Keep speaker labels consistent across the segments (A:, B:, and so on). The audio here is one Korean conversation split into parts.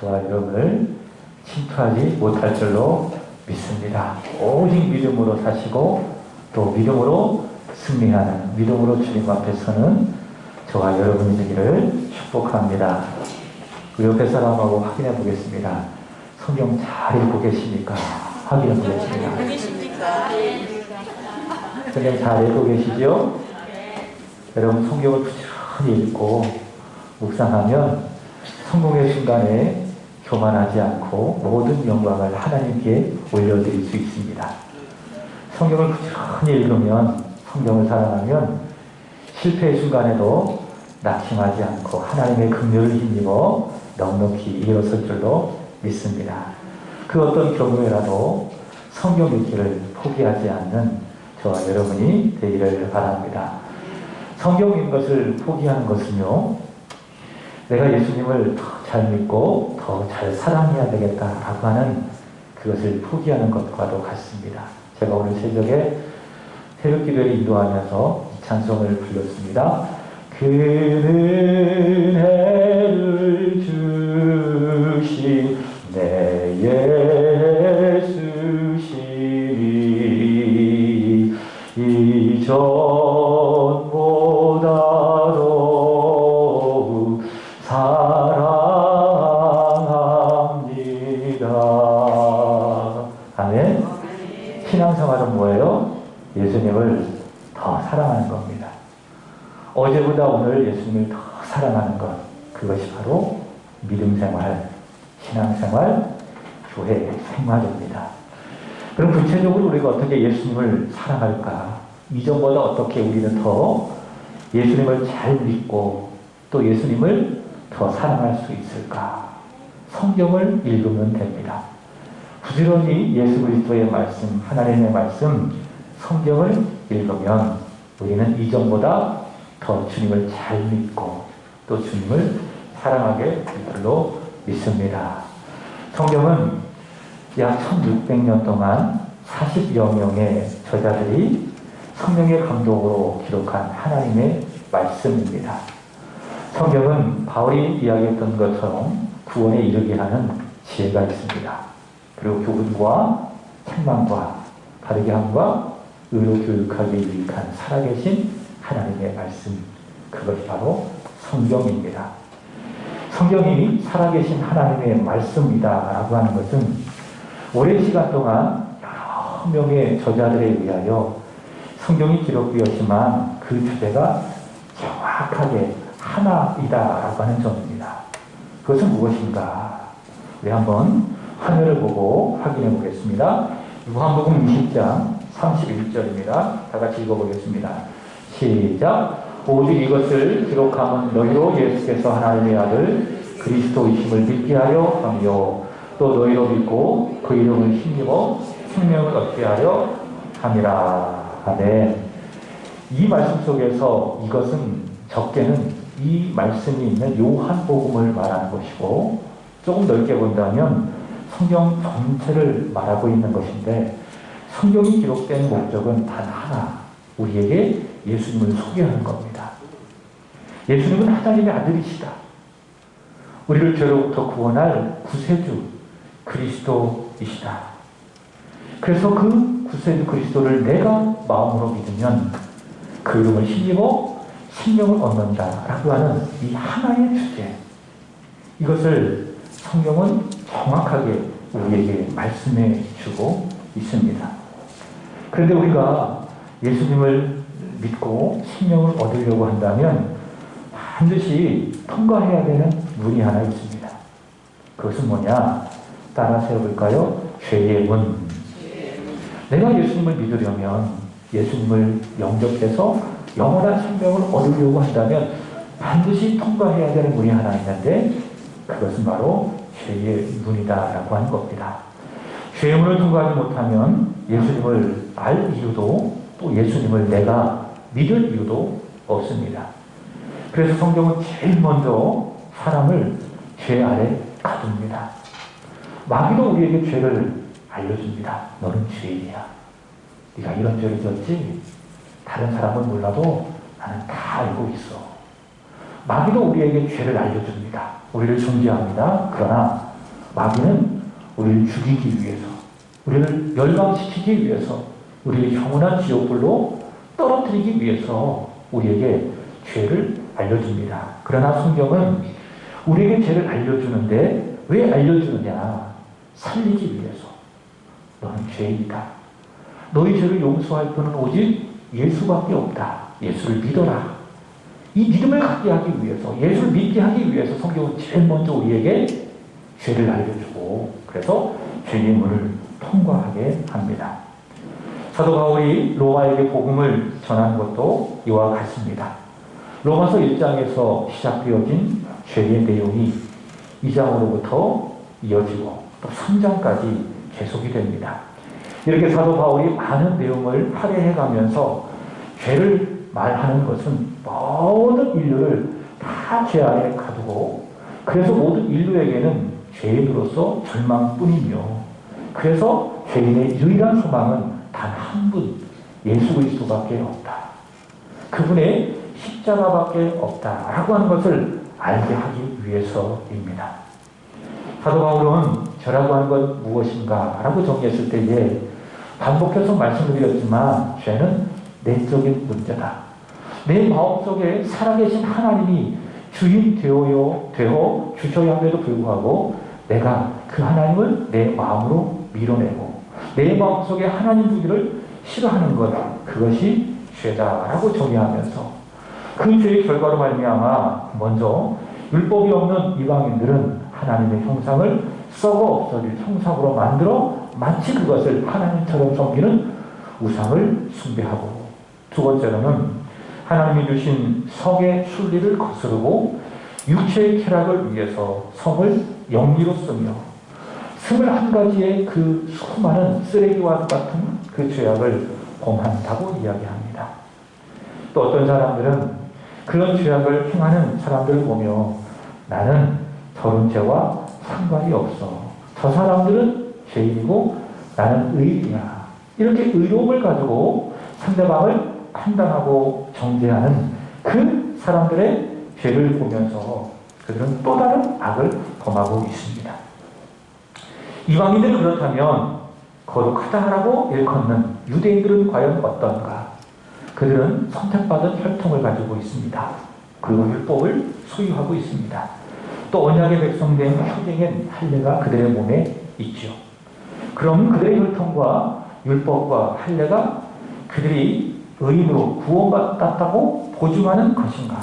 A: 저와 여러분을 침투하지 못할 줄로 믿습니다. 오직 믿음으로 사시고 또 믿음으로 승리하는, 믿음으로 주님 앞에 서는 저와 여러분이 되기를 축복합니다. 그 옆에 사람하고 확인해 보겠습니다. 성경 잘 읽고 계십니까? 확인해 보겠습니다. 성경 잘 읽고 계시죠? 여러분 성경을 부지런히 읽고 묵상하면 성공의 순간에 교만하지 않고 모든 영광을 하나님께 올려드릴 수 있습니다. 성경을 부지런히 읽으면, 성경을 사랑하면 실패의 순간에도 낙심하지 않고 하나님의 긍휼을 힘입어 넉넉히 일어설 줄로 믿습니다. 그 어떤 경우에라도 성경 읽기를 포기하지 않는 저와 여러분이 되기를 바랍니다. 성경 읽는 것을 포기하는 것은요, 내가 예수님을 더 잘 믿고 더 잘 사랑해야 되겠다라고 하는 그것을 포기하는 것과도 같습니다. 제가 오늘 새벽에 새벽 기도를 인도하면서 찬송을 불렀습니다. 그 은혜를 주신 내 예수시니 이전보다도 사랑합니다. 아멘. 신앙생활은 뭐예요? 예수님을 더 사랑하는 겁니다. 어제보다 오늘 예수님을 더 사랑하는 것, 그것이 바로 믿음생활, 신앙생활, 교회 생활입니다. 그럼 구체적으로 우리가 어떻게 예수님을 사랑할까? 이전보다 어떻게 우리는 더 예수님을 잘 믿고 또 예수님을 더 사랑할 수 있을까? 성경을 읽으면 됩니다. 부지런히 예수 그리스도의 말씀, 하나님의 말씀, 성경을 읽으면 우리는 이전보다 더 주님을 잘 믿고 또 주님을 사랑하게 될 줄로 믿습니다. 성경은 약 1600년 동안 40여 명의 저자들이 성령의 감동으로 기록한 하나님의 말씀입니다. 성경은 바울이 이야기했던 것처럼 구원에 이르게 하는 지혜가 있습니다. 그리고 교훈과 책망과 바르게 함과 의로 교육하기 유익한 살아계신 하나님의 말씀, 그것이 바로 성경입니다. 성경이 살아계신 하나님의 말씀이다라고 하는 것은 오랜 시간 동안 여러 명의 저자들에 의하여 성경이 기록되었지만 그 주제가 정확하게 하나이다라고 하는 점입니다. 그것은 무엇인가? 우리 한번 화면을 보고 확인해 보겠습니다. 요한복음 20장 31절입니다. 다 같이 읽어보겠습니다. 시작. 오직 이것을 기록함은 너희로 예수께서 하나님의 아들 그리스도이심을 믿게 하려 함이요 또 너희로 믿고 그 이름을 힘입어 생명을 얻게 하려 함이라. 아멘. 이 말씀 속에서 이것은 적게는 이 말씀이 있는 요한복음을 말하는 것이고, 조금 넓게 본다면 성경 전체를 말하고 있는 것인데, 성경이 기록된 목적은 단 하나, 우리에게 예수님을 소개하는 겁니다. 예수님은 하나님의 아들이시다. 우리를 죄로부터 구원할 구세주 그리스도이시다. 그래서 그 구세주 그리스도를 내가 마음으로 믿으면 그 이름을 힘입어 생명을 얻는다라고 하는 이 하나의 주제, 이것을 성경은 정확하게 우리에게 말씀해 주고 있습니다. 그런데 우리가 예수님을 믿고 생명을 얻으려고 한다면 반드시 통과해야 되는 문이 하나 있습니다. 그것은 뭐냐? 따라서 해볼까요? 죄의 문. 내가 예수님을 믿으려면, 예수님을 영접해서 영원한 생명을 얻으려고 한다면 반드시 통과해야 되는 문이 하나 있는데, 그것은 바로 죄의 문이다라고 하는 겁니다. 죄의 문을 통과하지 못하면 예수님을 알 이유도, 또 예수님을 내가 믿을 이유도 없습니다. 그래서 성경은 제일 먼저 사람을 죄 아래 가둡니다. 마귀도 우리에게 죄를 알려줍니다. 너는 죄인이야. 네가 이런 죄를 졌지? 다른 사람은 몰라도 나는 다 알고 있어. 마귀도 우리에게 죄를 알려줍니다. 우리를 정죄합니다. 그러나 마귀는 우리를 죽이기 위해서, 우리를 멸망시키기 위해서, 우리를 영원한 지옥불로 떨어뜨리기 위해서 우리에게 죄를 알려줍니다. 그러나 성경은 우리에게 죄를 알려주는데 왜 알려주느냐? 살리기 위해서. 너는 죄인이다. 너희 죄를 용서할 분은 오직 예수밖에 없다. 예수를 믿어라. 이 믿음을 갖게 하기 위해서, 예수를 믿게 하기 위해서 성경은 제일 먼저 우리에게 죄를 알려주고, 그래서 죄의 문을 통과하게 합니다. 사도 바울이 로마에게 복음을 전한 것도 이와 같습니다. 로마서 1장에서 시작되어진 죄의 내용이 2장으로부터 이어지고 또 3장까지 계속이 됩니다. 이렇게 사도 바울이 많은 내용을 할애해가면서 죄를 말하는 것은 모든 인류를 다 죄 아래 가두고, 그래서 모든 인류에게는 죄인으로서 절망뿐이며, 그래서 죄인의 유일한 소망은 단 한 분, 예수 그리스도밖에 없다. 그분의 십자가밖에 없다라고 하는 것을 알게 하기 위해서입니다. 사도 바울은 죄라고 하는 것 무엇인가 라고 정리했을 때에 반복해서 말씀드렸지만, 죄는 내적인 문제다. 내 마음속에 살아계신 하나님이 주인 되어 주셔야 함에도 불구하고 내가 그 하나님을 내 마음으로 밀어내고 내 마음속에 하나님 두기를 싫어하는 것, 그것이 죄다라고 정의하면서 그 죄의 결과로 말미암아 먼저 율법이 없는 이방인들은 하나님의 형상을 썩어 없어질 형상으로 만들어 마치 그것을 하나님처럼 섬기는 우상을 숭배하고, 두 번째로는 하나님이 주신 성의 순리를 거스르고 육체의 쾌락을 위해서 성을 영리로 쓰며 21가지의 그 수많은 쓰레기와 같은 그 죄악을 범한다고 이야기합니다. 또 어떤 사람들은 그런 죄악을 행하는 사람들을 보며 나는 저런 죄와 상관이 없어. 저 사람들은 죄인이고 나는 의인이야. 이렇게 의로움을 가지고 상대방을 판단하고 정죄하는 그 사람들의 죄를 보면서 그들은 또 다른 악을 범하고 있습니다. 이방인들은 그렇다면 거룩하다라고 일컫는 유대인들은 과연 어떤가? 그들은 선택받은 혈통을 가지고 있습니다. 그리고 율법을 소유하고 있습니다. 또 언약의 백성된 효쟁인 할례가 그들의 몸에 있죠. 그럼 그들의 혈통과 율법과 할례가 그들이 의인으로 구원받았다고 보증하는 것인가?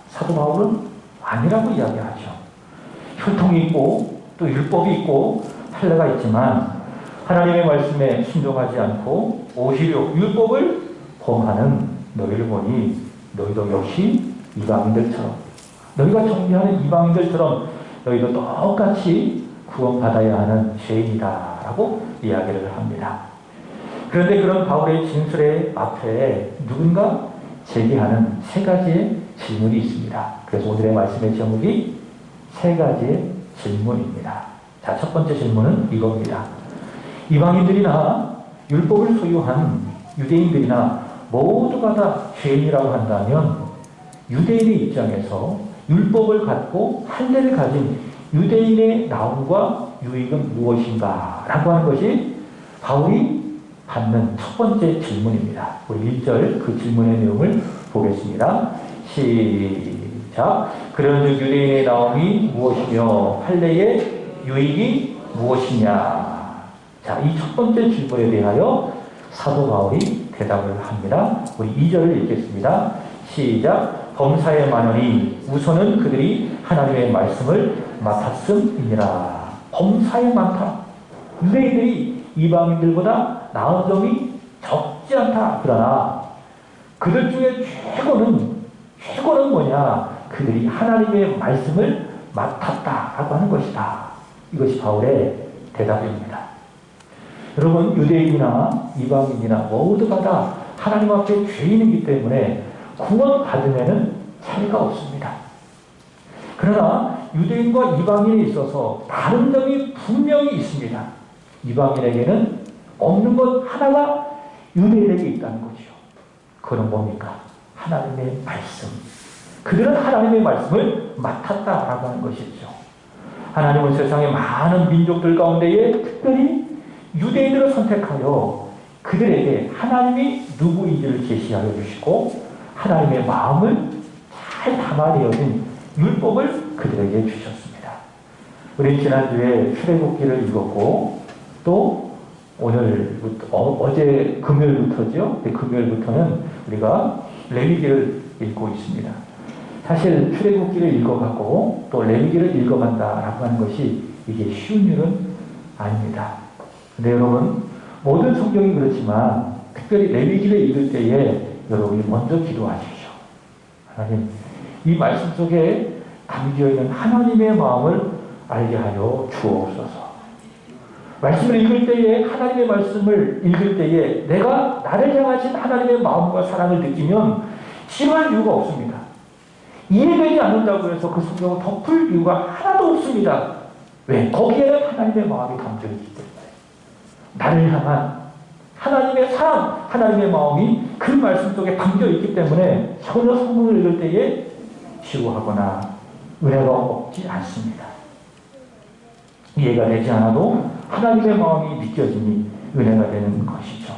A: 사도 바울은 아니라고 이야기하죠. 혈통이 있고 또 율법이 있고 할례가 있지만 하나님의 말씀에 순종하지 않고 오히려 율법을 범하는 너희를 보니 너희도 역시 이방인들처럼, 너희가 정죄하는 이방인들처럼 너희도 똑같이 구원받아야 하는 죄인이다라고 이야기를 합니다. 그런데 그런 바울의 진술의 앞에 누군가 제기하는 세 가지의 질문이 있습니다. 그래서 오늘의 말씀의 제목이 세 가지의 질문입니다. 자, 첫 번째 질문은 이겁니다. 이방인들이나 율법을 소유한 유대인들이나 모두가 다 죄인이라고 한다면 유대인의 입장에서 율법을 갖고 할례를 가진 유대인의 나옴과 유익은 무엇인가? 라고 하는 것이 바울이 받는 첫 번째 질문입니다. 우리 1절 그 질문의 내용을 보겠습니다. 시작. 그런즉 유대인의 나옴이 무엇이며 할례의 유익이 무엇이냐? 자, 이 첫 번째 질문에 대하여 사도 바울이 대답을 합니다. 우리 2절을 읽겠습니다. 시작. 범사에 많으니 우선은 그들이 하나님의 말씀을 맡았음이니라. 범사에 많다. 유대인들이 이방인들보다 나은 점이 적지 않다. 그러나 그들 중에 최고는 뭐냐? 그들이 하나님의 말씀을 맡았다라고 하는 것이다. 이것이 바울의 대답입니다. 여러분, 유대인이나 이방인이나 모두가 다 하나님 앞에 죄인이기 때문에 구원받으면 차이가 없습니다. 그러나 유대인과 이방인에 있어서 다른 점이 분명히 있습니다. 이방인에게는 없는 것 하나가 유대인에게 있다는 거죠. 그건 뭡니까? 하나님의 말씀. 그들은 하나님의 말씀을 맡았다라고 하는 것이죠. 하나님은 세상의 많은 민족들 가운데에 특별히 유대인들을 선택하여 그들에게 하나님이 누구인지를 제시하여 주시고 하나님의 마음을 잘 담아내어진 율법을 그들에게 주셨습니다. 우리 지난주에 출애굽기를 읽었고 또 오늘부터 어제 금요일부터죠. 금요일부터는 우리가 레위기를 읽고 있습니다. 사실 출애굽기를 읽어가고 또 레위기를 읽어간다라고 하는 것이 이게 쉬운 일은 아닙니다. 근데 여러분 모든 성경이 그렇지만 특별히 레위기를 읽을 때에 여러분이 먼저 기도하십시오. 하나님, 이 말씀 속에 담겨 있는 하나님의 마음을 알게 하여 주옵소서. 말씀을 읽을 때에 하나님의 말씀을 읽을 때에 내가 나를 향하신 하나님의 마음과 사랑을 느끼면 지루할 이유가 없습니다. 이해되지 않는다고 해서 그 성경을 덮을 이유가 하나도 없습니다. 왜? 거기에는 하나님의 마음이 담겨 있기 때문에. 나를 향한 하나님의 사랑, 하나님의 마음이 그 말씀 속에 담겨 있기 때문에 전혀 성경을 읽을 때에 지루하거나 은혜가 없지 않습니다. 이해가 되지 않아도 하나님의 마음이 느껴지니 은혜가 되는 것이죠.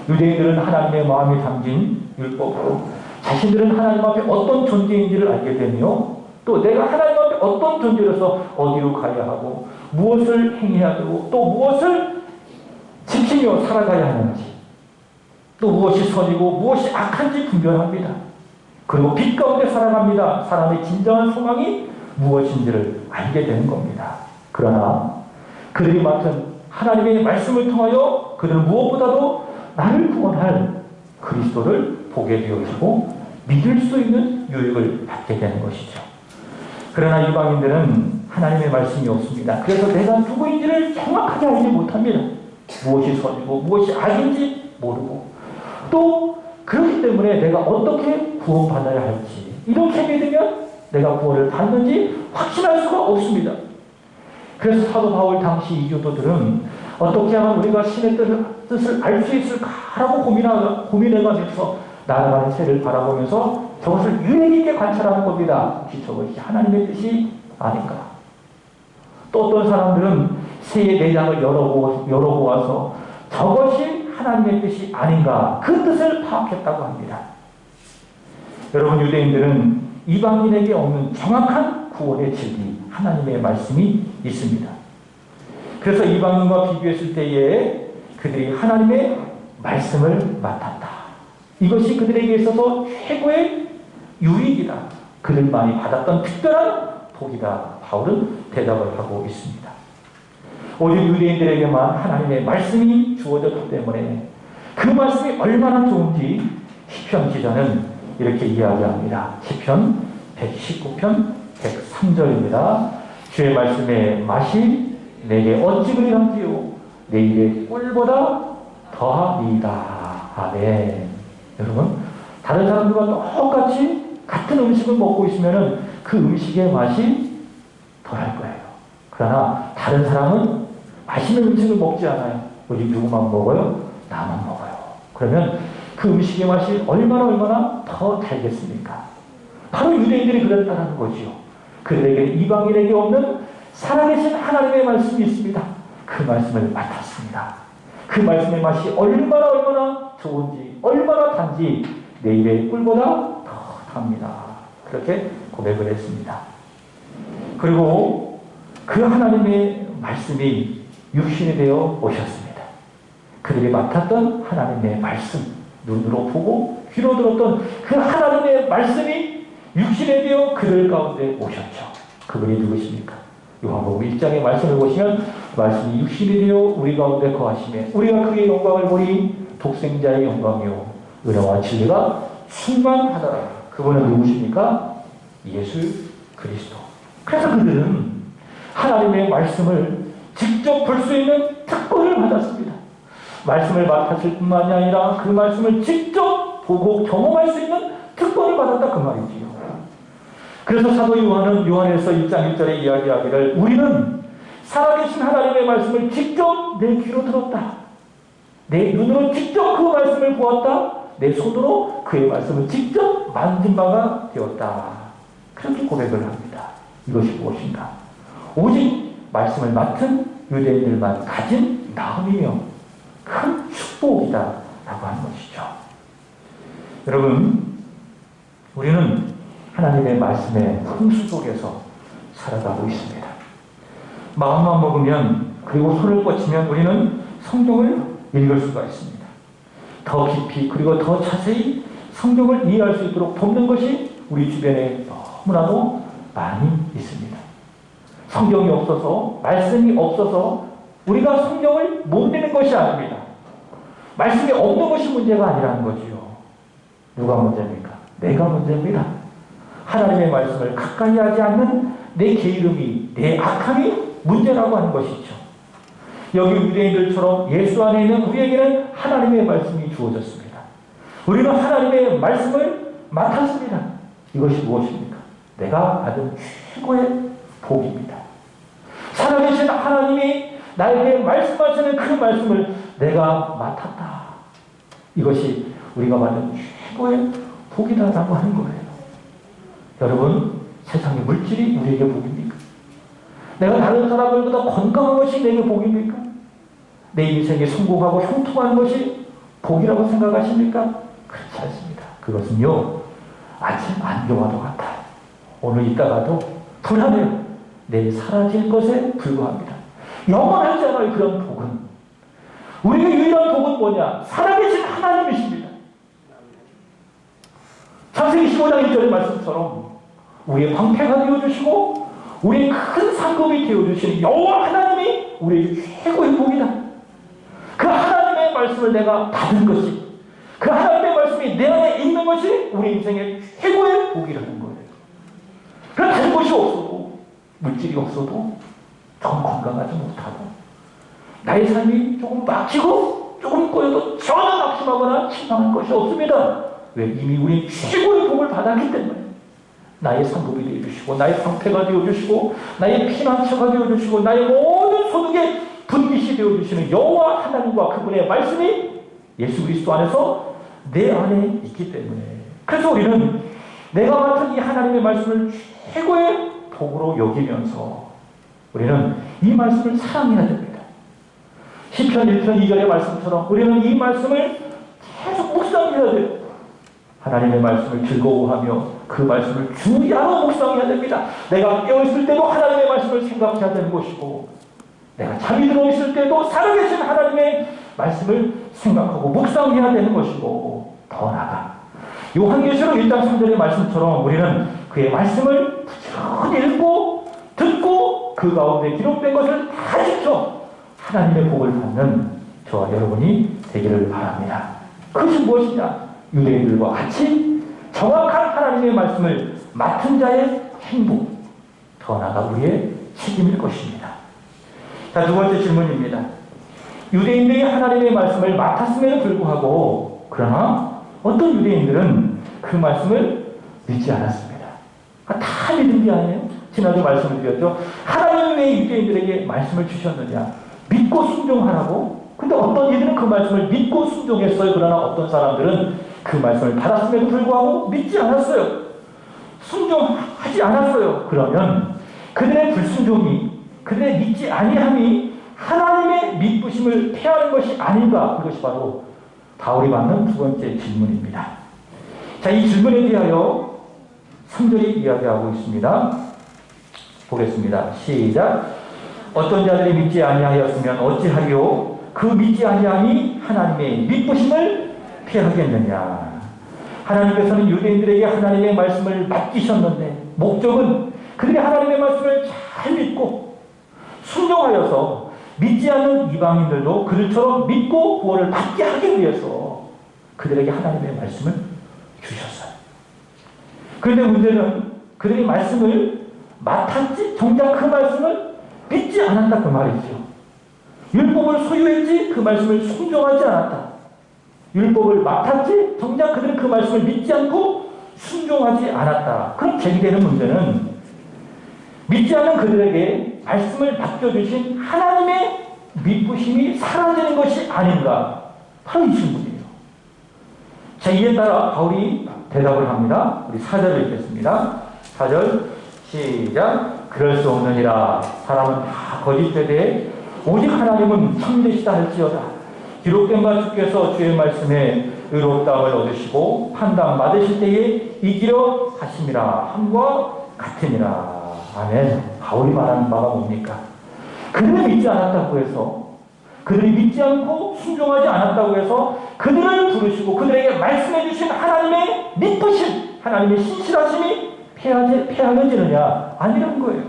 A: 유대인들은 하나님의 마음이 담긴 율법으로 자신들은 하나님 앞에 어떤 존재인지를 알게 되며 또 내가 하나님 앞에 어떤 존재로서 어디로 가야 하고 무엇을 행해야 되고 또 무엇을 지키며 살아가야 하는지 또 무엇이 선이고 무엇이 악한지 분별합니다. 그리고 빛 가운데 살아갑니다. 사람의 진정한 소망이 무엇인지를 알게 되는 겁니다. 그러나 그들이 맡은 하나님의 말씀을 통하여 그들은 무엇보다도 나를 구원할 그리스도를 보게 되어지고 믿을 수 있는 유익을 받게 되는 것이죠. 그러나 이방인들은 하나님의 말씀이 없습니다. 그래서 내가 누구인지를 정확하게 알지 못합니다. 무엇이 선이고 무엇이 악인지 모르고 또 그렇기 때문에 내가 어떻게 구원받아야 할지 이렇게 믿으면 내가 구원을 받는지 확신할 수가 없습니다. 그래서 사도 바울 당시 이교도들은 어떻게 하면 우리가 신의 뜻을 알 수 있을까라고 고민해가면서 날아가는 새를 바라보면서 저것을 유익 있게 관찰하는 겁니다. 혹시 저것이 하나님의 뜻이 아닌가. 또 어떤 사람들은 새의 내장을 열어보아서 저것이 하나님의 뜻이 아닌가 그 뜻을 파악했다고 합니다. 여러분 유대인들은 이방인에게 없는 정확한 구원의 진리 하나님의 말씀이 있습니다. 그래서 이방인과 비교했을 때에 그들이 하나님의 말씀을 맡았다. 이것이 그들에게 있어서 최고의 유익이다. 그들만이 받았던 특별한 복이다. 바울은 대답을 하고 있습니다. 오직 유대인들에게만 하나님의 말씀이 주어졌기 때문에 그 말씀이 얼마나 좋은지 시편 기자는 이렇게 이야기합니다. 시편 119편 103절입니다. 주의 말씀의 맛이 내게 어찌 그리 감지요 내 입에 꿀보다 더하리이다. 아멘. 여러분 다른 사람들과 똑같이 같은 음식을 먹고 있으면 그 음식의 맛이 덜할 거예요. 그러나 다른 사람은 맛있는 음식을 먹지 않아요. 오직 누구만 먹어요? 나만 먹어요. 그러면 그 음식의 맛이 얼마나 더 달겠습니까? 바로 유대인들이 그랬다는 거지요. 그들에게 이방인에게 없는 살아계신 하나님의 말씀이 있습니다. 그 말씀을 맡았습니다. 그 말씀의 맛이 얼마나 좋은지 얼마나 단지 내 입의 꿀보다 더 답니다. 그렇게 고백을 했습니다. 그리고 그 하나님의 말씀이 육신이 되어 오셨습니다. 그들이 맡았던 하나님의 말씀, 눈으로 보고 귀로 들었던 그 하나님의 말씀이 육신이 되어 그들 가운데 오셨죠. 그분이 누구십니까? 요한복음 1장의 말씀을 보시면 말씀이 육신이 되어 우리 가운데 거하시며 우리가 그의 영광을 보니 독생자의 영광이요 은혜와 진리가 충만하더라. 그분은 누구십니까? 예수 그리스도. 그래서 그들은 하나님의 말씀을 직접 볼 수 있는 특권을 받았습니다. 말씀을 맡았을 뿐만이 아니라 그 말씀을 직접 보고 경험할 수 있는 특권을 받았다 그 말이지요. 그래서 사도 요한은 요한에서 1장 1절에 이야기하기를 우리는 살아계신 하나님의 말씀을 직접 내 귀로 들었다. 내 눈으로 직접 그 말씀을 보았다. 내 손으로 그의 말씀을 직접 만진 바가 되었다. 그렇게 고백을 합니다. 이것이 무엇인가? 오직 말씀을 맡은 유대인들만 가진 나음이며 큰 축복이다라고 하는 것이죠. 여러분, 우리는 하나님의 말씀의 홍수 속에서 살아가고 있습니다. 마음만 먹으면, 그리고 손을 뻗치면 우리는 성경을 읽을 수가 있습니다. 더 깊이 그리고 더 자세히 성경을 이해할 수 있도록 돕는 것이 우리 주변에 너무나도 많이 있습니다. 성경이 없어서, 말씀이 없어서 우리가 성경을 못 읽는 것이 아닙니다. 말씀이 없는 것이 문제가 아니라는 거지요. 누가 문제입니까? 내가 문제입니다. 하나님의 말씀을 가까이 하지 않는 내 게으름이, 내 악함이 문제라고 하는 것이죠. 여기 유대인들처럼 예수 안에 있는 우리에게는 하나님의 말씀이 주어졌습니다. 우리는 하나님의 말씀을 맡았습니다. 이것이 무엇입니까? 내가 받은 최고의 복입니다. 살아계신 하나님이 나에게 말씀하시는 그 말씀을 내가 맡았다. 이것이 우리가 받은 최고의 복이다라고 하는 거예요. 여러분, 세상의 물질이 우리에게 복입니까? 내가 다른 사람들보다 건강한 것이 내게 복입니까? 내 인생에 성공하고 형통하는 것이 복이라고 생각하십니까? 그렇지 않습니다. 그것은요, 아침 안개와도 같아요. 오늘 있다가도 불안해요. 내일 사라질 것에 불과합니다. 영원하지 않아요, 그런 복은. 우리에게 유일한 복은 뭐냐? 살아계신 하나님이십니다. 창세기 15장 1절의 말씀처럼 우리의 방패가 되어주시고 우리의 큰 상급이 되어주시는 여호와 하나님이 우리의 최고의 복이다. 그 하나님의 말씀을 내가 받은 것이, 그 하나님의 말씀이 내 안에 있는 것이 우리 인생의 최고의 복이라는 거예요. 그런 다른 것이 없어도, 물질이 없어도, 조금 건강하지 못하고, 나의 삶이 조금 막히고 조금 꼬여도 전혀 낙심하거나 실망할 것이 없습니다. 왜? 이미 우리 최고의 복을 받았기 때문에. 나의 상급이 되어주시고, 나의 방패가 되어주시고, 나의 피난처가 되어주시고, 나의 모든 소득의 분깃이 되어주시는 여호와 하나님과 그분의 말씀이 예수 그리스도 안에서 내 안에 있기 때문에. 그래서 우리는 내가 맡은 이 하나님의 말씀을 최고의 복으로 여기면서 우리는 이 말씀을 사랑해야 됩니다. 시편 1편 2절의 말씀처럼 우리는 이 말씀을 계속 묵상해야 돼요. 하나님의 말씀을 즐거워하며 그 말씀을 주야로 묵상해야 됩니다. 내가 깨어있을 때도 하나님의 말씀을 생각해야 되는 것이고, 내가 잠이 들어있을 때도 살아계신 하나님의 말씀을 생각하고 묵상해야 되는 것이고, 더 나아가 요한계시록 1장 3절의 말씀처럼 우리는 그의 말씀을 부지런히 읽고 듣고 그 가운데 기록된 것을 다 지켜 하나님의 복을 받는 저와 여러분이 되기를 바랍니다. 그것이 무엇이냐? 유대인들과 같이 정확한 하나님의 말씀을 맡은 자의 행복, 더 나아가 우리의 책임일 것입니다. 자, 두 번째 질문입니다. 유대인들이 하나님의 말씀을 맡았음에도 불구하고, 그러나 어떤 유대인들은 그 말씀을 믿지 않았습니다. 다 믿은 게 아니에요. 지난주 말씀을 드렸죠. 하나님이 왜 유대인들에게 말씀을 주셨느냐? 믿고 순종하라고. 근데 어떤 이들은 그 말씀을 믿고 순종했어요. 그러나 어떤 사람들은 그 말씀을 받았음에도 불구하고 믿지 않았어요. 순종하지 않았어요. 그러면 그들의 불순종이, 그들의 믿지 아니함이 하나님의 믿으심을 폐하는 것이 아닌가? 그것이 바로 바울이 받는 두 번째 질문입니다. 자, 이 질문에 대하여 3절이 이야기하고 있습니다. 보겠습니다. 시작. 어떤 자들이 믿지 아니하였으면 어찌하리요? 그 믿지 아니함이 하나님의 믿으심을 폐하겠느냐? 하나님께서는 유대인들에게 하나님의 말씀을 맡기셨는데, 목적은 그들이 하나님의 말씀을 잘 믿고 순종하여서 믿지 않는 이방인들도 그들처럼 믿고 구원을 받게 하기 위해서 그들에게 하나님의 말씀을 주셨어요. 그런데 문제는 그들이 말씀을 맡았지 정작 그 말씀을 믿지 않았다, 그 말이죠. 율법을 소유했지 그 말씀을 순종하지 않았다. 율법을 맡았지 정작 그들은 그 말씀을 믿지 않고 순종하지 않았다. 그럼 제기되는 문제는 믿지 않는 그들에게 말씀을 맡겨주신 하나님의 믿으심이 사라지는 것이 아닌가? 바로 이 질문이에요. 자, 이에 따라 바울이 대답을 합니다. 우리 4절을 읽겠습니다. 4절 시작. 그럴 수 없느니라. 사람은 다 거짓되되 오직 하나님은 참되시다 할지어다. 기록된 바 주께서 주의 말씀에 의롭다함을 얻으시고 판단받으실 때에 이기려 하심이라 함과 같으니라. 아멘. 바울이 말하는 바가 뭡니까? 그들을 믿지 않았다고 해서, 그들이 믿지 않고 순종하지 않았다고 해서 그들을 부르시고 그들에게 말씀해 주신 하나님의 믿으심, 하나님의 신실하심이 패하여지느냐? 아니라는 거예요.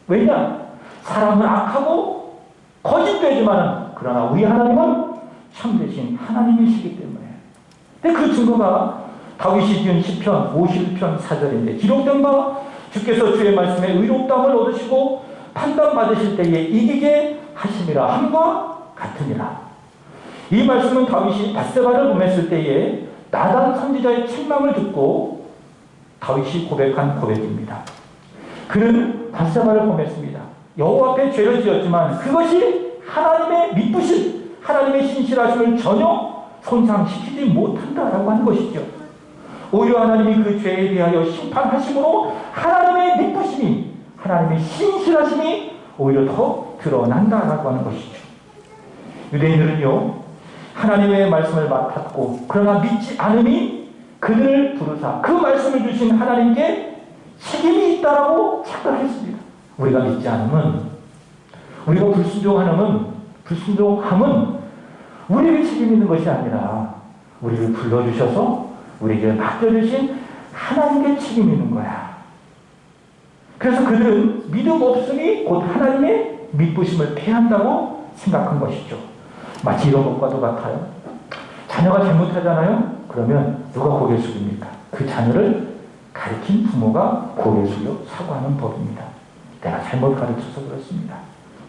A: 왜냐? 사람은 악하고 거짓되지만 그러나 우리 하나님은 참되신 하나님이시기 때문에. 근데 그 증거가 다윗이 지은 시편 51편 4절인데 기록된 바 주께서 주의 말씀에 의롭다함을 얻으시고 판단받으실 때에 이기게 하심이라 함과 같으니라. 이 말씀은 다윗이 밧세바를 범했을 때에 나단 선지자의 책망을 듣고 다윗이 고백한 고백입니다. 그는 밧세바를 범했습니다. 여호와 앞에 죄를 지었지만 그것이 하나님의 믿으심, 하나님의 신실하심을 전혀 손상시키지 못한다라고 하는 것이죠. 오히려 하나님이 그 죄에 대하여 심판하심으로 하나님의 믿으심이, 하나님의 신실하심이 오히려 더 드러난다라고 하는 것이죠. 유대인들은요, 하나님의 말씀을 맡았고 그러나 믿지 않음이 그들을 부르사 그 말씀을 주신 하나님께 책임이 있다라고 착각했습니다. 우리가 믿지 않으면, 우리가 불순종함은 우리에게 책임 있는 것이 아니라 우리를 불러주셔서 우리에게 맡겨주신 하나님께 책임이 있는 거야. 그래서 그들은 믿음 없음이 곧 하나님의 믿으심을 패한다고 생각한 것이죠. 마치 이런 것과도 같아요. 자녀가 잘못하잖아요. 그러면 누가 고개 숙입니까? 그 자녀를 가르친 부모가 고개 숙여 사과하는 법입니다. 내가 잘못 가르쳐서 그렇습니다.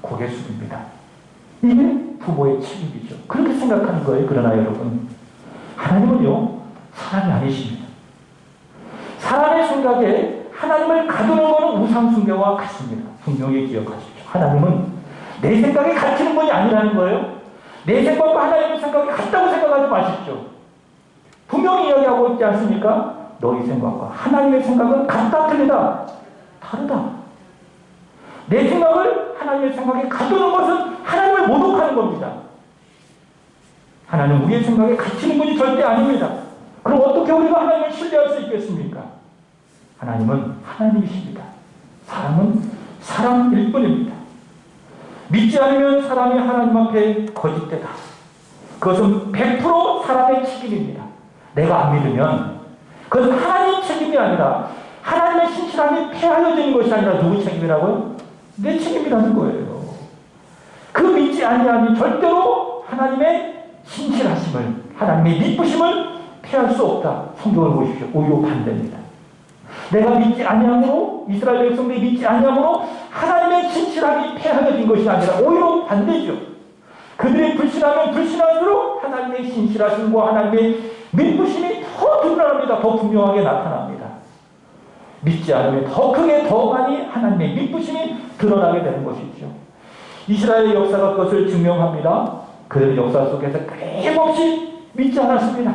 A: 고개 숙입니다. 이게 부모의 책임이죠. 그렇게 생각하는 거예요. 그러나 여러분, 하나님은요, 사람이 아니십니다. 사람의 생각에 하나님을 가두는 것은 우상숭배와 같습니다. 분명히 기억하십시오. 하나님은 내 생각에 갇히는 분이 아니라는 거예요. 내 생각과 하나님의 생각이 같다고 생각하지 마십시오. 분명히 이야기하고 있지 않습니까? 너희 생각과 하나님의 생각은 같다, 틀리다, 다르다. 내 생각을 하나님의 생각에 가두는 것은 하나님을 모독하는 겁니다. 하나님은 우리의 생각에 갇히는 분이 절대 아닙니다. 그럼 어떻게 우리가 하나님을 신뢰할 수 있겠습니까? 하나님은 하나님이십니다. 사람은 사람일 뿐입니다. 믿지 않으면 사람이 하나님 앞에 거짓되다. 그것은 100% 사람의 책임입니다. 내가 안 믿으면 그것은 하나님의 책임이 아니라 하나님의 신실함이 패하여지는 것이 아니라 누구 책임이라고요? 내 책임이라는 거예요. 그 믿지 아니함이 절대로 하나님의 신실하심을, 하나님의 믿으심을 패할 수 없다. 성경을 보십시오. 오히려 반대입니다. 내가 믿지 아니함으로, 이스라엘 백성들이 믿지 아니함으로 하나님의 신실함이 패하여진 것이 아니라 오히려 반대죠. 그들이 불신하면 불신할수록 하나님의 신실하심과 하나님의 믿으심이 더 드러납니다. 더 분명하게 나타납니다. 믿지 않으면 더 크게 더 많이 하나님의 믿으심이 드러나게 되는 것이죠. 이스라엘의 역사가 그것을 증명합니다. 그들은 역사 속에서 끊임없이 믿지 않았습니다.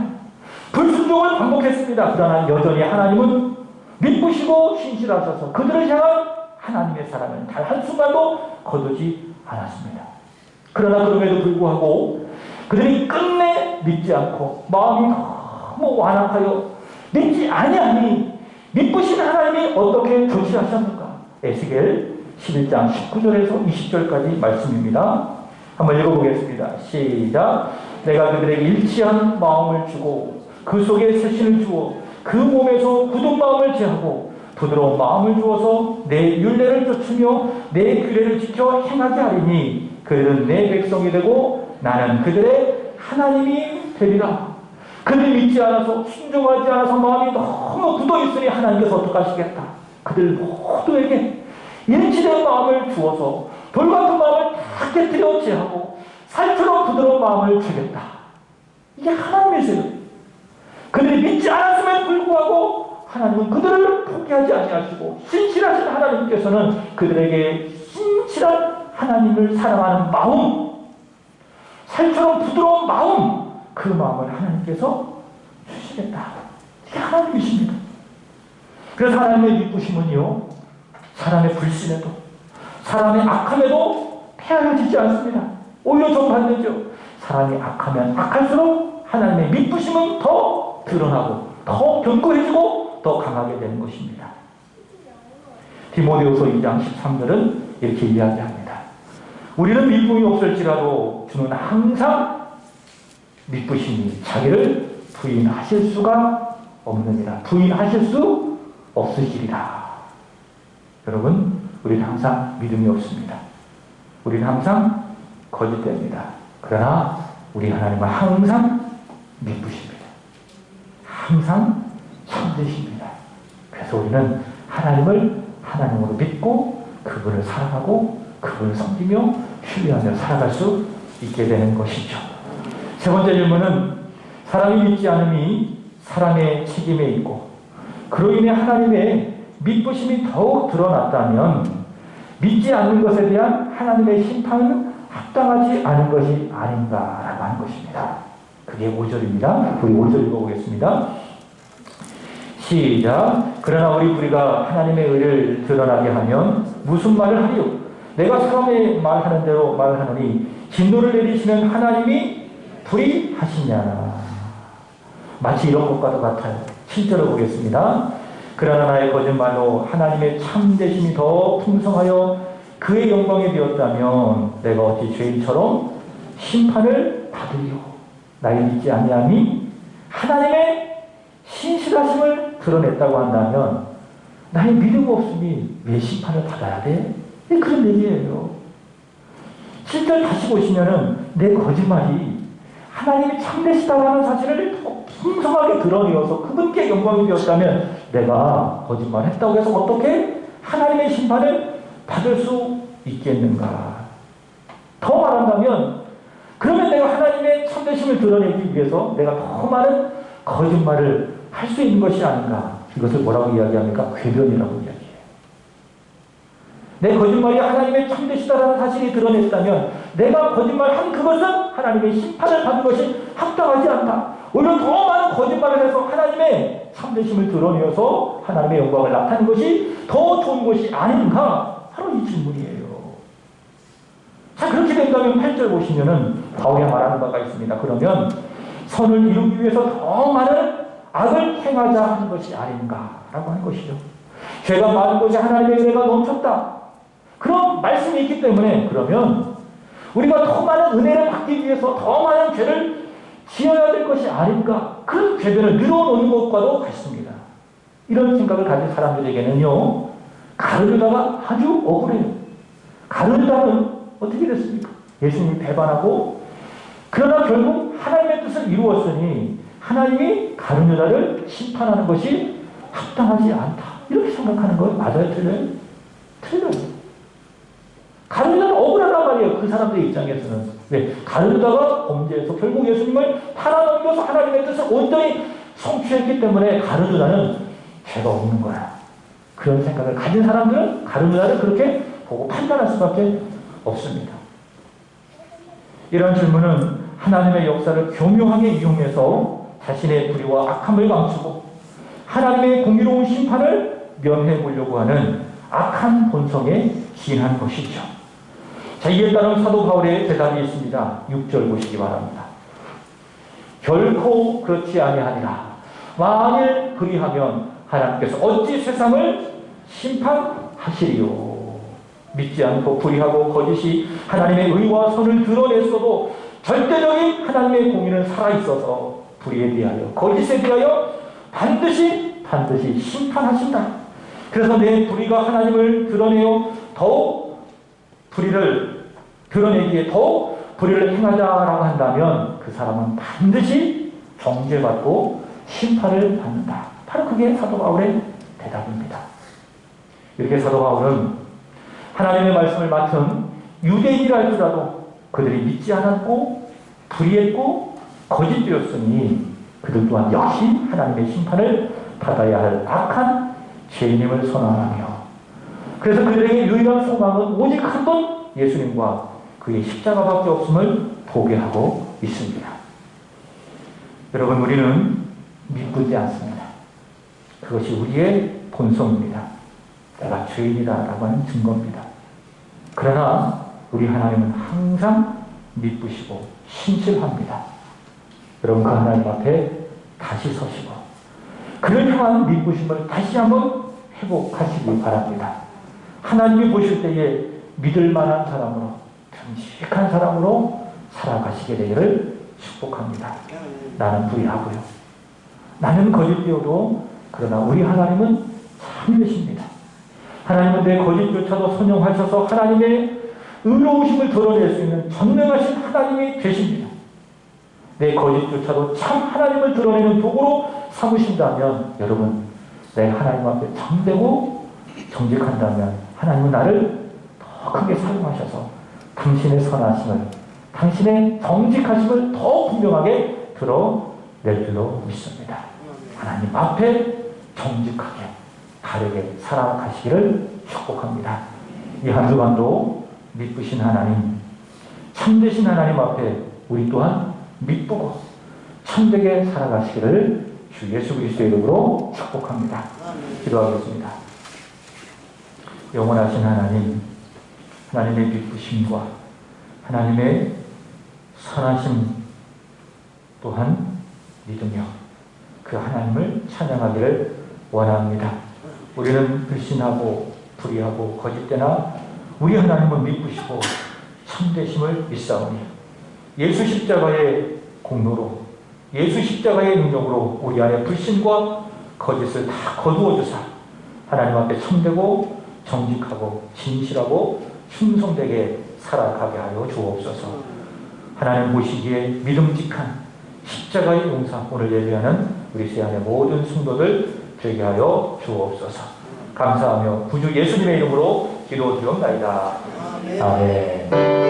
A: 불순종을 반복했습니다. 그러나 여전히 하나님은 믿으시고 신실하셔서 그들을 향한 하나님의 사랑은 단 한순간도 거두지 않았습니다. 그러나 그럼에도 불구하고 그들이 끝내 믿지 않고 마음이 너무 완악하여 믿지 아니하니 믿으신 하나님이 어떻게 조치하셨는가? 에스겔 11장 19절에서 20절까지 말씀입니다. 한번 읽어보겠습니다. 시작. 내가 그들에게 일치한 마음을 주고 그 속에 새신을 주어 그 몸에서 굳은 마음을 제하고 부드러운 마음을 주어서 내 율례를 쫓으며 내 규례를 지켜 행하게 하리니 그들은 내 백성이 되고 나는 그들의 하나님이 되리라. 그들이 믿지 않아서 순종하지 않아서 마음이 너무 굳어있으니 하나님께서 어떡하시겠다. 그들 모두에게 일치된 마음을 주어서 돌같은 마음을 다 깨뜨려 제하고 살처럼 부드러운 마음을 주겠다. 이게 하나님이세요. 그들이 믿지 않았음에도 불구하고 하나님은 그들을 포기하지 아니하시고 신실하신 하나님께서는 그들에게 신실한 하나님을 사랑하는 마음, 살처럼 부드러운 마음, 그 마음을 하나님께서 주시겠다. 이게 하나님이십니다. 그래서 하나님의 믿으심은요, 사람의 불신에도, 사람의 악함에도 패하여지지 않습니다. 오히려 더 반대죠. 사람이 악하면 악할수록 하나님의 미쁘심은 더 드러나고 더 견고해지고 더 강하게 되는 것입니다. 디모데후서 2장 13절은 이렇게 이야기합니다. 우리는 미쁨이 없을지라도 주는 항상 미쁘심이 자기를 부인하실 수가 없느니라. 부인하실 수 없으시리라. 여러분, 우리는 항상 믿음이 없습니다. 우리는 항상 거짓됩니다. 그러나 우리 하나님은 항상 미쁘십니다. 항상 참되십니다. 그래서 우리는 하나님을 하나님으로 믿고 그분을 사랑하고 그분을 섬기며 신뢰하며 살아갈 수 있게 되는 것이죠. 세 번째 질문은 사람이 믿지 않음이 사람의 책임에 있고 그로 인해 하나님의 미쁘심이 더욱 드러났다면 믿지 않는 것에 대한 하나님의 심판은 합당하지 않은 것이 아닌가라고 하는 것입니다. 그게 5절입니다. 우리 5절 읽어보겠습니다. 시작. 그러나 우리 불의가 하나님의 의를 드러나게 하면 무슨 말을 하리요? 내가 사람의 말하는 대로 말하노니 진노를 내리시는 하나님이 불의하시냐. 마치 이런 것과도 같아요. 7절을 보겠습니다. 그러나 나의 거짓말로 하나님의 참되심이 더 풍성하여 그의 영광이 되었다면 내가 어찌 죄인처럼 심판을 받으리요. 나의 믿지 아니함이 하나님의 신실하심을 드러냈다고 한다면 나의 믿음 없음이 왜 심판을 받아야 돼? 그런 얘기예요. 7절 다시 보시면은 내 거짓말이 하나님이 참되시다고 하는 사실을 더 풍성하게 드러내어서 그분께 영광이 되었다면 내가 거짓말했다고 해서 어떻게 하나님의 심판을 받을 수 있겠는가? 더 말한다면 그러면 내가 하나님의 참되심을 드러내기 위해서 내가 더 많은 거짓말을 할 수 있는 것이 아닌가? 이것을 뭐라고 이야기합니까? 궤변이라고 이야기해요. 내 거짓말이 하나님의 참되시다라는 사실이 드러냈다면 내가 거짓말한 그것은 하나님의 심판을 받은 것이 합당하지 않다. 오히려 더 많은 거짓말을 해서 하나님의 참되심을 드러내어서 하나님의 영광을 나타내는 것이 더 좋은 것이 아닌가? 바로 이 질문이에요. 자, 그렇게 된다면 8절 보시면은 바울이 말하는 바가 있습니다. 그러면 선을 이루기 위해서 더 많은 악을 행하자 하는 것이 아닌가라고 하는 것이죠. 죄가 많은 곳에 하나님의 은혜가 넘쳤다. 그런 말씀이 있기 때문에 그러면 우리가 더 많은 은혜를 받기 위해서 더 많은 죄를 지어야 될 것이 아닌가. 그 궤변을 늘어놓는 것과도 같습니다. 이런 생각을 가진 사람들에게는요. 가룟유다가 아주 억울해요. 가룟유다는 어떻게 됐습니까? 예수님이 배반하고 그러나 결국 하나님의 뜻을 이루었으니 하나님이 가룟유다를 심판하는 것이 합당하지 않다. 이렇게 생각하는 거 맞아요? 틀려요? 틀려요. 가룟유다는 억울하단 말이에요. 그 사람들의 입장에서는. 왜? 가룟유다가 범죄해서 결국 예수님을 팔아넘겨서 하나님의 뜻을 온전히 성취했기 때문에 가룟유다는 죄가 없는 거야. 그런 생각을 가진 사람들은 가룟유다를 그렇게 보고 판단할 수밖에 없습니다. 이런 질문은 하나님의 역사를 교묘하게 이용해서 자신의 불의와 악함을 감추고 하나님의 공의로운 심판을 면해 보려고 하는 악한 본성에 기인한 것이죠. 자, 이에 따른 사도 바울의 대답이 있습니다. 6절 보시기 바랍니다. 결코 그렇지 아니하니라. 만일 그리하면 하나님께서 어찌 세상을 심판하시리요. 믿지 않고 불의하고 거짓이 하나님의 의와 선을 드러냈어도 절대적인 하나님의 공의는 살아있어서 불의에 대하여 거짓에 대하여 반드시 심판하신다. 그래서 내 불의가 하나님을 드러내어 더욱 불의를 드러내기에 더욱 불의를 행하자라고 한다면 그 사람은 반드시 정죄받고 심판을 받는다. 바로 그게 사도 바울의 대답입니다. 이렇게 사도 바울은 하나님의 말씀을 맡은 유대인이랄지라도 그들이 믿지 않았고 불의했고 거짓되었으니 그들 또한 역시 하나님의 심판을 받아야 할 악한 죄인임을 선언하며 그래서 그들에게 유일한 소망은 오직 한 분 예수님과 그의 십자가밖에 없음을 보게 하고 있습니다. 여러분, 우리는 미쁘지 않습니다. 그것이 우리의 본성입니다. 내가 죄인이다라고 하는 증거입니다. 그러나 우리 하나님은 항상 미쁘시고 신실합니다. 여러분 그 하나님 앞에 다시 서시고 그를 향한 미쁘심을 다시 한번 회복하시기 바랍니다. 하나님이 보실 때에 믿을 만한 사람으로 정직한 사람으로 살아가시게 되기를 축복합니다. 나는 불의하고요. 나는 거짓되어도 그러나 우리 하나님은 참되십니다. 하나님은 내 거짓조차도 선용하셔서 하나님의 의로우심을 드러낼 수 있는 전능하신 하나님이 되십니다. 내 거짓조차도 참 하나님을 드러내는 도구로 삼으신다면 여러분 내 하나님 앞에 참되고 정직한다면 하나님은 나를 더 크게 사용하셔서 당신의 선하심을 당신의 정직하심을 더 분명하게 드러낼 줄로 믿습니다. 하나님 앞에 정직하게 바르게 살아가시기를 축복합니다. 이 한 주간도 미쁘신 하나님, 참되신 하나님 앞에 우리 또한 미쁘고 참되게 살아가시기를 주 예수 그리스도의 이름으로 축복합니다. 기도하겠습니다. 영원하신 하나님, 하나님의 미쁘심과 하나님의 선하심 또한 믿으며 그 하나님을 찬양하기를 원합니다. 우리는 불신하고 불의하고 거짓되나 우리 하나님은 미쁘시고 참되심을 믿사오니 예수 십자가의 공로로 예수 십자가의 능력으로 우리 안에 불신과 거짓을 다 거두어 주사 하나님 앞에 참되고 정직하고 진실하고 충성되게 살아가게 하여 주옵소서. 하나님 보시기에 믿음직한 십자가의 용사 오늘 예배하는 우리 세안의 모든 성도들 되게 하여 주옵소서. 감사하며 구주 예수님의 이름으로 기도드리옵나이다. 아멘.